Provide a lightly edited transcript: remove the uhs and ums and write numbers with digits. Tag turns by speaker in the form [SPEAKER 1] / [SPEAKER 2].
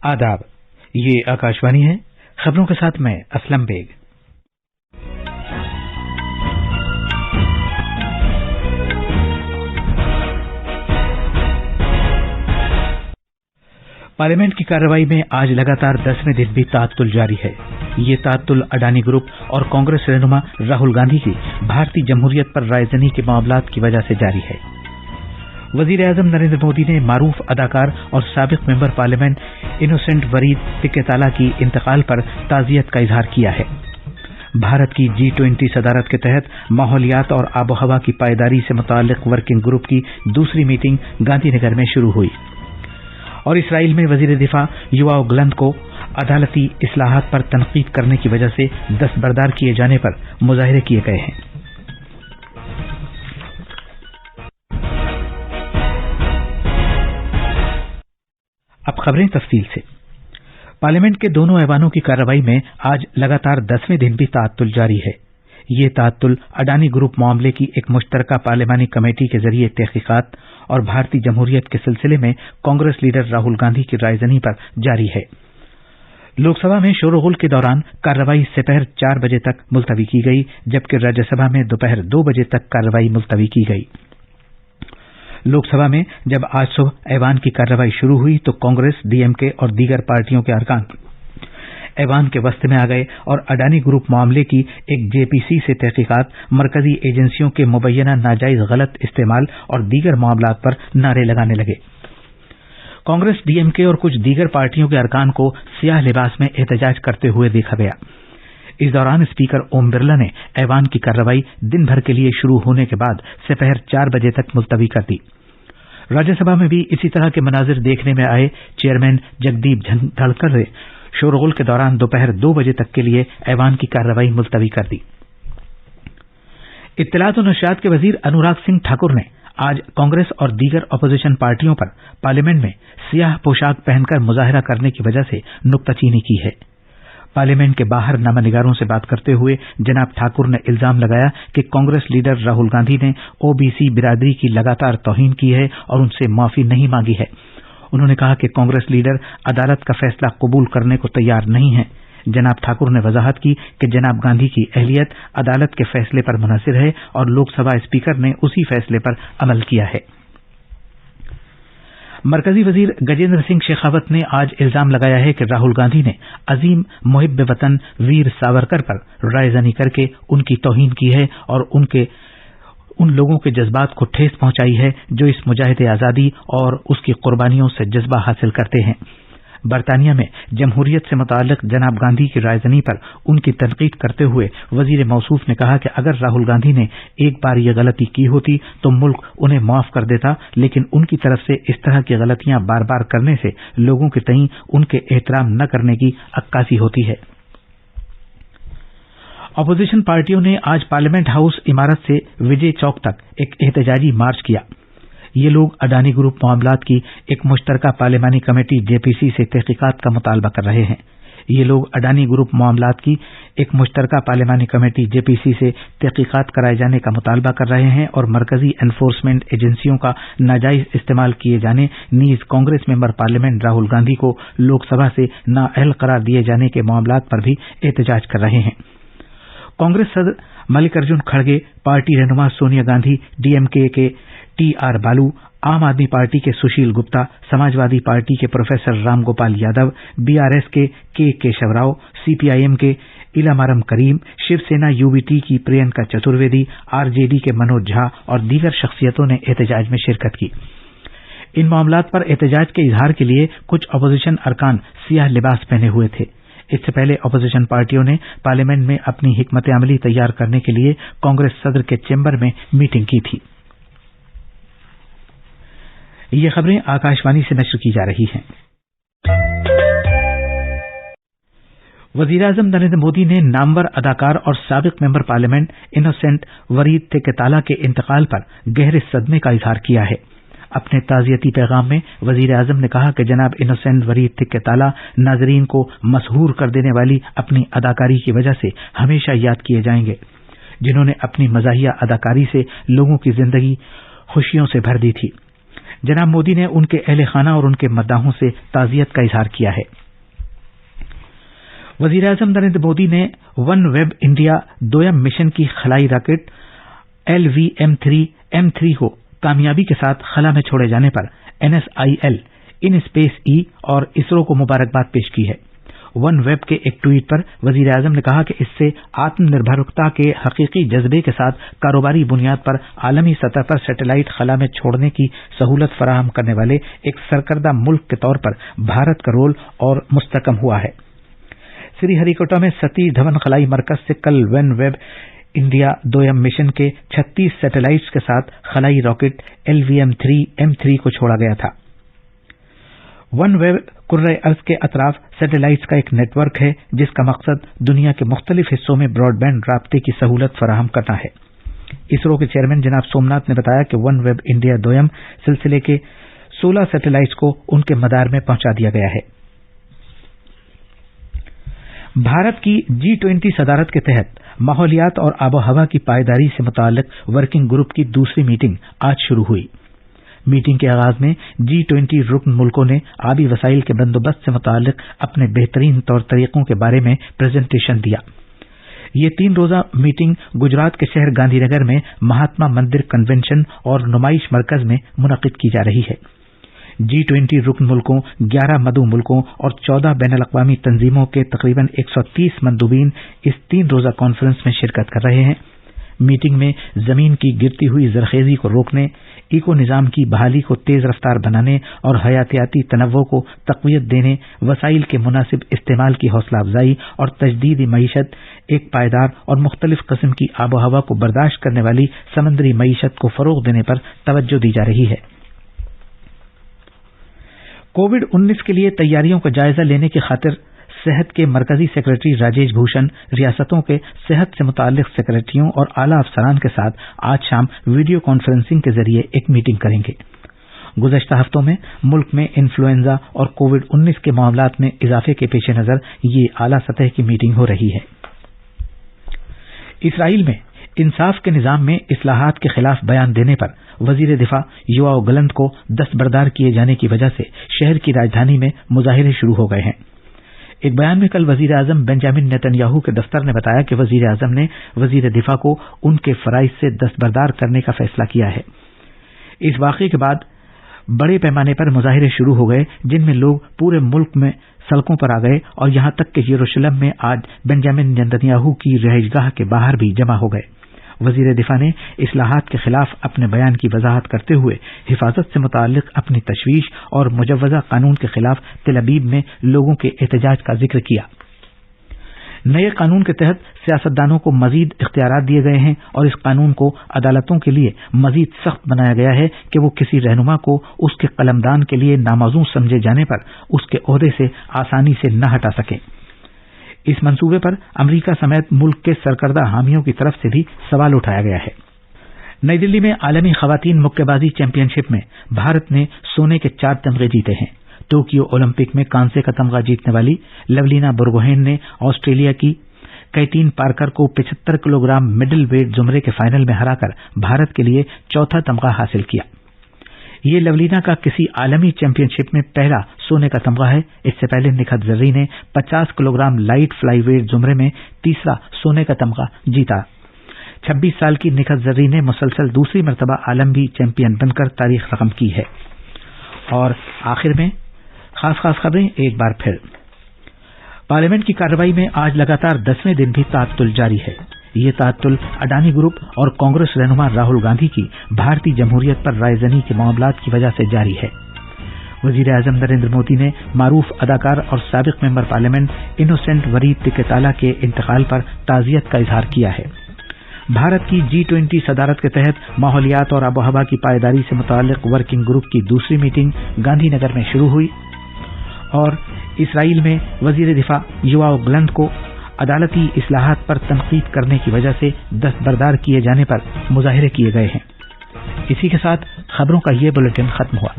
[SPEAKER 1] آداب، یہ آکاشوانی ہے۔ خبروں کے ساتھ میں اسلم بیگ۔ پارلیمنٹ کی کارروائی میں آج لگاتار 10ویں دن بھی تعطل جاری ہے۔ یہ تعطل اڈانی گروپ اور کانگریس رہنما راہل گاندھی کی بھارتی جمہوریت پر رائے زنی کے معاملات کی وجہ سے جاری ہے۔ وزیر اعظم نریندر مودی نے معروف اداکار اور سابق ممبر پارلیمنٹ انوسینٹ ورید ٹکیتالا کی انتقال پر تعزیت کا اظہار کیا ہے۔ بھارت کی G20 صدارت کے تحت ماحولیات اور آب و ہوا کی پائیداری سے متعلق ورکنگ گروپ کی دوسری میٹنگ گاندھی نگر میں شروع ہوئی، اور اسرائیل میں وزیر دفاع یواو گلنت کو عدالتی اصلاحات پر تنقید کرنے کی وجہ سے دستبردار کیے جانے پر مظاہرے کیے گئے ہیں۔ اب خبریں تفصیل سے۔ پارلیمنٹ کے دونوں ایوانوں کی کارروائی میں آج لگاتار 10ویں دن بھی تعطل جاری ہے۔ یہ تعطل اڈانی گروپ معاملے کی ایک مشترکہ پارلیمانی کمیٹی کے ذریعے تحقیقات اور بھارتی جمہوریت کے سلسلے میں کانگریس لیڈر راہل گاندھی کی رائے زنی پر جاری ہے۔ لوک سبھا میں شور و غل کے دوران کارروائی دوپہر 4 بجے تک ملتوی کی گئی، جبکہ راجیہ سبھا میں دوپہر 2 بجے تک کارروائی ملتوی کی گئی۔ لوک سبھا میں جب آج صبح ایوان کی کارروائی شروع ہوئی تو کانگریس، DMK اور دیگر پارٹیوں کے ارکان ایوان کے وسط میں آ گئے اور اڈانی گروپ معاملے کی ایک JPC سے تحقیقات، مرکزی ایجنسیوں کے مبینہ ناجائز غلط استعمال اور دیگر معاملات پر نعرے لگانے لگے۔ کانگریس، DMK اور کچھ دیگر پارٹیوں کے ارکان کو سیاہ لباس میں احتجاج کرتے ہوئے دیکھا گیا۔ اس دوران اسپیکر اوم برلا نے ایوان کی کارروائی دن بھر کے لیے شروع ہونے کے بعد دوپہر 4 بجے تک ملتوی کر دی۔ راجیہ سبھا میں بھی اسی طرح کے مناظر دیکھنے میں آئے۔ چیئرمین جگدیپ دھنکڑ نے شور و غل کے دوران دوپہر 2 بجے تک کے لیے ایوان کی کارروائی ملتوی کر دی۔ اطلاعات و نشریات کے وزیر انوراگ سنگھ ٹھاکر نے آج کانگریس اور دیگر اپوزیشن پارٹیوں پر پارلیمنٹ میں سیاہ پوشاک پہن کر مظاہرہ کرنے کی وجہ سے نکتہ چینی کی ہے۔ پارلیمنٹ کے باہر نامہ نگاروں سے بات کرتے ہوئے جناب ٹھاکر نے الزام لگایا کہ کانگریس لیڈر راہل گاندھی نے OBC برادری کی لگاتار توہین کی ہے اور ان سے معافی نہیں مانگی ہے۔ انہوں نے کہا کہ کانگریس لیڈر عدالت کا فیصلہ قبول کرنے کو تیار نہیں ہے۔ جناب ٹھاکر نے وضاحت کی کہ جناب گاندھی کی اہلیت عدالت کے فیصلے پر منحصر ہے اور لوک سبھا اسپیکر نے اسی فیصلے پر عمل کیا ہے۔ مرکزی وزیر گجیندر سنگھ شیخاوت نے آج الزام لگایا ہے کہ راہل گاندھی نے عظیم محب وطن ویر ساورکر پر رائے زنی کر کے ان کی توہین کی ہے اور ان لوگوں کے جذبات کو ٹھیس پہنچائی ہے جو اس مجاہد آزادی اور اس کی قربانیوں سے جذبہ حاصل کرتے ہیں۔ برطانیہ میں جمہوریت سے متعلق جناب گاندھی کی رائے زنی پر ان کی تنقید کرتے ہوئے وزیر موصوف نے کہا کہ اگر راہل گاندھی نے ایک بار یہ غلطی کی ہوتی تو ملک انہیں معاف کر دیتا، لیکن ان کی طرف سے اس طرح کی غلطیاں بار بار کرنے سے لوگوں کے تئیں ان کے احترام نہ کرنے کی عکاسی ہوتی ہے۔ اپوزیشن پارٹیوں نے آج پارلیمنٹ ہاؤس عمارت سے وجے چوک تک ایک احتجاجی مارچ کیا۔ یہ لوگ اڈانی گروپ معاملات کی ایک مشترکہ پارلیمانی کمیٹی JPC سے تحقیقات کا مطالبہ کر رہے ہیں۔ یہ لوگ اڈانی گروپ معاملات کی ایک مشترکہ پارلیمانی کمیٹی JPC سے تحقیقات کرائے جانے کا مطالبہ کر رہے ہیں اور مرکزی انفورسمنٹ ایجنسیوں کا ناجائز استعمال کیے جانے، نیز کانگریس ممبر پارلیمنٹ راہل گاندھی کو لوک سبھا سے نااہل قرار دیے جانے کے معاملات پر بھی احتجاج کر رہے ہیں۔ کانگریس صدر ملکارجن کھڑگے، پارٹی رہنما سونیا گاندھی، DMK کے TR بالو، عام آدمی پارٹی کے سشیل گپتا، سماجوادی پارٹی کے پروفیسر رام گوپال یادو، BRS کے کیشو راؤ، CPIM کے ایلامارم کریم، شیو سینا UBT کی پرینکا چترویدی، RJD کے منوج جھا اور دیگر شخصیتوں نے احتجاج میں شرکت کی۔ ان معاملات پر احتجاج کے اظہار کے لیے کچھ اپوزیشن ارکان سیاہ لباس پہنے ہوئے تھے۔ اس سے پہلے اپوزیشن پارٹیوں نے پارلیمنٹ میں اپنی حکمت عملی تیار کرنے کے لیے کانگریس صدر کے چیمبر میں میٹنگ کی تھی۔ یہ خبریں آکاشوانی سے نشر کی جا رہی ہیں۔ وزیر اعظم نریندر مودی نے نامور اداکار اور سابق ممبر پارلیمنٹ انوسینٹ ورید ٹکیتالا کے انتقال پر گہرے صدمے کا اظہار کیا ہے۔ اپنے تعزیتی پیغام میں وزیر اعظم نے کہا کہ جناب انوسینٹ ورید ٹکیتالا ناظرین کو مسحور کر دینے والی اپنی اداکاری کی وجہ سے ہمیشہ یاد کیے جائیں گے، جنہوں نے اپنی مزاحیہ اداکاری سے لوگوں کی زندگی خوشیوں سے بھر دی تھی۔ جناب مودی نے ان کے اہل خانہ اور ان کے مداحوں سے تعزیت کا اظہار کیا ہے۔ وزیر اعظم نریندر مودی نے ون ویب انڈیا دویم مشن کی خلائی راکٹ LVM-3 کو کامیابی کے ساتھ خلا میں چھوڑے جانے پر NSIL ان اسپیس ای اور اسرو کو مبارکباد پیش کی ہے۔ ون ویب کے ایک ٹویٹ پر وزیر اعظم نے کہا کہ اس سے آتم نربھرتا کے حقیقی جذبے کے ساتھ کاروباری بنیاد پر عالمی سطح پر سیٹلائٹ خلا میں چھوڑنے کی سہولت فراہم کرنے والے ایک سرکردہ ملک کے طور پر بھارت کا رول اور مستحکم ہوا ہے۔ سری ہری کوٹا میں ستیش دھون خلائی مرکز سے کل ون ویب انڈیا دویم مشن کے 36 سیٹلائٹس کے ساتھ خلائی راکٹ LVM-3 کو چھوڑا گیا تھا۔ ون ویب کرۂ ارض کے اطراف سیٹلائٹس کا ایک نیٹ ورک ہے جس کا مقصد دنیا کے مختلف حصوں میں براڈ بینڈ رابطے کی سہولت فراہم کرنا ہے۔ اسرو کے چیئرمین جناب سومناتھ نے بتایا کہ ون ویب انڈیا دویم سلسلے کے 16 سیٹلائٹس کو ان کے مدار میں پہنچا دیا گیا ہے۔ بھارت کی G20 صدارت کے تحت ماحولیات اور آب و ہوا کی پائیداری سے متعلق ورکنگ گروپ کی دوسری میٹنگ آج شروع ہوئی۔ میٹنگ کے آغاز میں G20 رکن ملکوں نے آبی وسائل کے بندوبست سے متعلق اپنے بہترین طور طریقوں کے بارے میں پریزنٹیشن دیا۔ یہ 3 روزہ میٹنگ گجرات کے شہر گاندھی نگر میں مہاتما مندر کنونشن اور نمائش مرکز میں منعقد کی جا رہی ہے۔ G20 رکن ملکوں، 11 مدعو ملکوں اور 14 بین الاقوامی تنظیموں کے تقریباً 130 مندوبین اس 3 روزہ کانفرنس میں شرکت کر رہے ہیں۔ میٹنگ میں زمین کی گرتی ہوئی زرخیزی کو روکنے، ایکو نظام کی بحالی کو تیز رفتار بنانے اور حیاتیاتی تنوع کو تقویت دینے، وسائل کے مناسب استعمال کی حوصلہ افزائی اور تجدیدی معیشت، ایک پائیدار اور مختلف قسم کی آب و ہوا کو برداشت کرنے والی سمندری معیشت کو فروغ دینے پر توجہ دی جا رہی ہے۔ کووڈ-19 کے لیے تیاریوں کا جائزہ لینے کی خاطر صحت کے مرکزی سیکریٹری راجیش بھوشن ریاستوں کے صحت سے متعلق سیکریٹریوں اور اعلیٰ افسران کے ساتھ آج شام ویڈیو کانفرنسنگ کے ذریعے ایک میٹنگ کریں گے۔ گزشتہ ہفتوں میں ملک میں انفلوئنزا اور کووڈ-19 کے معاملات میں اضافے کے پیش نظر یہ اعلیٰ سطح کی میٹنگ ہو رہی ہے۔ اسرائیل میں انصاف کے نظام میں اصلاحات کے خلاف بیان دینے پر وزیر دفاع یواو گلنٹ کو دستبردار کیے جانے کی وجہ سے شہر کی راجدھانی میں مظاہرے شروع ہو گئے ہیں۔ ایک بیان میں کل وزیر اعظم بنجامن نیتن یاہو کے دفتر نے بتایا کہ وزیر اعظم نے وزیر دفاع کو ان کے فرائض سے دستبردار کرنے کا فیصلہ کیا ہے۔ اس واقعے کے بعد بڑے پیمانے پر مظاہرے شروع ہو گئے جن میں لوگ پورے ملک میں سڑکوں پر آ گئے اور یہاں تک کہ یروشلم میں آج بنجامن نیتن یاہو کی رہائش گاہ کے باہر بھی جمع ہو گئے۔ وزیر دفاع نے اصلاحات کے خلاف اپنے بیان کی وضاحت کرتے ہوئے حفاظت سے متعلق اپنی تشویش اور مجوزہ قانون کے خلاف تل ابیب میں لوگوں کے احتجاج کا ذکر کیا۔ نئے قانون کے تحت سیاستدانوں کو مزید اختیارات دیے گئے ہیں اور اس قانون کو عدالتوں کے لیے مزید سخت بنایا گیا ہے کہ وہ کسی رہنما کو اس کے قلمدان کے لیے ناموزوں سمجھے جانے پر اس کے عہدے سے آسانی سے نہ ہٹا سکیں۔ اس منصوبے پر امریکہ سمیت ملک کے سرکردہ حامیوں کی طرف سے بھی سوال اٹھایا گیا ہے۔ نئی دلی میں عالمی خواتین مکے بازی چیمپئن شپ میں بھارت نے سونے کے 4 تمغے جیتے ہیں۔ ٹوکیو اولمپک میں کانسے کا تمغہ جیتنے والی لولینا برگوہین نے آسٹریلیا کی کیٹین پارکر کو 75 کلو گرام مڈل ویٹ زمرے کے فائنل میں ہرا کر بھارت کے لیے 4تھا تمغہ حاصل کیا۔ یہ لولینا کا کسی عالمی چیمپئن شپ میں پہلا سونے کا تمغہ ہے۔ اس سے پہلے نکھت زرعی نے 50 kilo gram light fly wait زمرے میں 3را سونے کا تمغہ جیتا۔ 26 سال کی نکھت زرعی نے مسلسل دوسری مرتبہ عالمی چیمپئن بن کر تاریخ رقم کی ہے۔ اور آخر میں خاص خبریں ایک بار پھر۔ پارلیمنٹ کی کارروائی میں آج لگاتار 10ویں دن بھی تعطل جاری ہے۔ یہ تعطل اڈانی گروپ اور کانگریس رہنما راہل گاندھی کی بھارتی جمہوریت پر رائے زنی کے معاملات کی وجہ سے جاری ہے۔ وزیر اعظم نریندر مودی نے معروف اداکار اور سابق ممبر پارلیمنٹ انوسینٹ ورید ٹکیتالا کے انتقال پر تعزیت کا اظہار کیا ہے۔ بھارت کی G20 صدارت کے تحت ماحولیات اور آب و ہوا کی پائیداری سے متعلق ورکنگ گروپ کی دوسری میٹنگ گاندھی نگر میں شروع ہوئی۔ اور اسرائیل میں وزیر دفاع یواو گلنٹ کو عدالتی اصلاحات پر تنقید کرنے کی وجہ سے دستبردار کیے جانے پر مظاہرے کیے گئے ہیں۔ اسی کے ساتھ خبروں کا یہ بلیٹن ختم ہوا۔